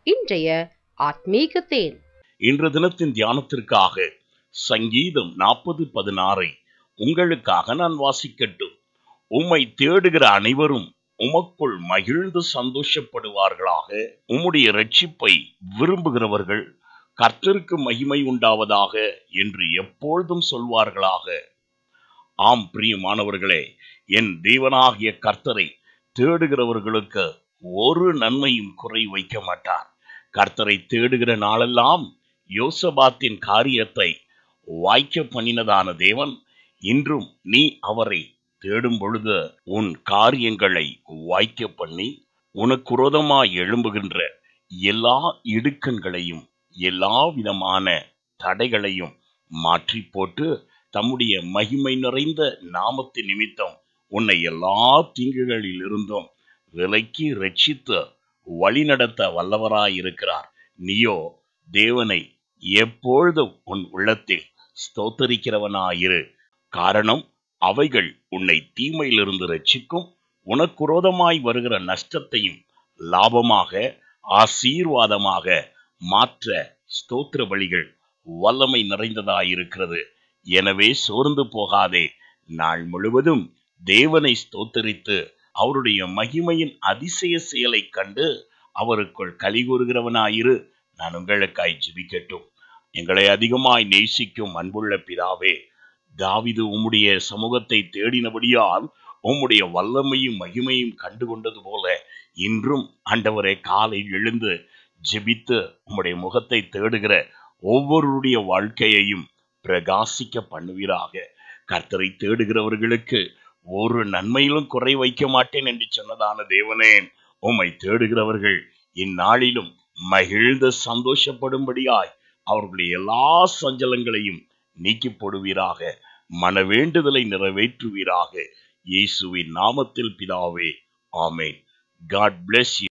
இன்றைய ஆத்மீக தேன். இன்று தினத்தின் தியானத்திற்காக சங்கீதம் 40:16 உங்களுக்காக நான் வாசிக்கட்டும். உம்மை தேடுகிற அனைவரும் உமக்குள் மகிழ்ந்து சந்தோஷப்படுவார்களாக. உம்முடைய இரட்சிப்பை விரும்புகிறவர்கள் கர்த்தருக்கு மகிமை உண்டாவதாக என்று எப்பொழுதும் சொல்வார்களாக. ஆம் பிரியமானவர்களே, என் தேவனாகிய கர்த்தரை தேடுகிறவர்களுக்கு ஒரு நன்மையும் குறை வைக்க மாட்டார். கர்த்தரை தேடுகிற நாளெல்லாம் யோசபாத்தின் காரியத்தை வாய்க்க பண்ணினதான தேவன் இன்றும் நீ அவரை தேடும் பொழுது உன் காரியங்களை வாய்க்க பண்ணி உனக்கு விரோதமாய் எழும்புகின்ற எல்லா இடுக்கண்களையும் எல்லா விதமான தடைகளையும் மாற்றி போட்டு தம்முடைய மகிமை நிறைந்த நாமத்தின் நிமித்தம் உன்னை எல்லா தீங்குகளில் இருந்தும் விலக்கி ரட்சித்து வழிநடத்த வல்லவராயிருக்கிறார். நீயோ தேவனை எப்பொழுதும் உன் உள்ளத்தில் ஸ்தோத்தரிக்கிறவனாயிரு. காரணம், அவைகள் உன்னை தீமையிலிருந்து ரட்சிக்கும். உனக்கு விரோதமாய் வருகிற நஷ்டத்தையும் லாபமாக ஆசீர்வாதமாக மாற்ற ஸ்தோத்திர பலிகள் வல்லமை நிறைந்ததாயிருக்கிறது. எனவே சோர்ந்து போகாதே. நாள் முழுவதும் தேவனை ஸ்தோத்தரித்து அவருடைய மகிமையின் அதிசய செயலை கண்டு அவருக்குள் களி கூறுகிறவனாயிரு. நான் உங்களுக்காய் ஜெபிக்கட்டும். எங்களை அதிகமாய் நேசிக்கும் அன்புள்ள பிதாவே, தாவீது உம்முடைய சமூகத்தை தேடினபடியால் உம்முடைய வல்லமையும் மகிமையும் கண்டு கொண்டது போல இன்றும் ஆண்டவரே காலையில் எழுந்து ஜெபித்து உம்முடைய முகத்தை தேடுகிற ஒவ்வொருடைய வாழ்க்கையையும் பிரகாசிக்க பண்ணுவீராக. கர்த்தரை தேடுகிறவர்களுக்கு ஒரு நன்மையிலும் குறை வைக்க மாட்டேன் என்று சொன்னதான தேவனே, உம்மை தேடுகிறவர்கள் இந்நாளிலும் மகிழ்ந்து சந்தோஷப்படும்படியாய் அவர்களுடைய எல்லா சஞ்சலங்களையும் நீக்கி போடுவீராக. மன வேண்டுதலை நிறைவேற்றுவீராக. இயேசுவின் நாமத்தில் பிதாவே, ஆமென். God bless you.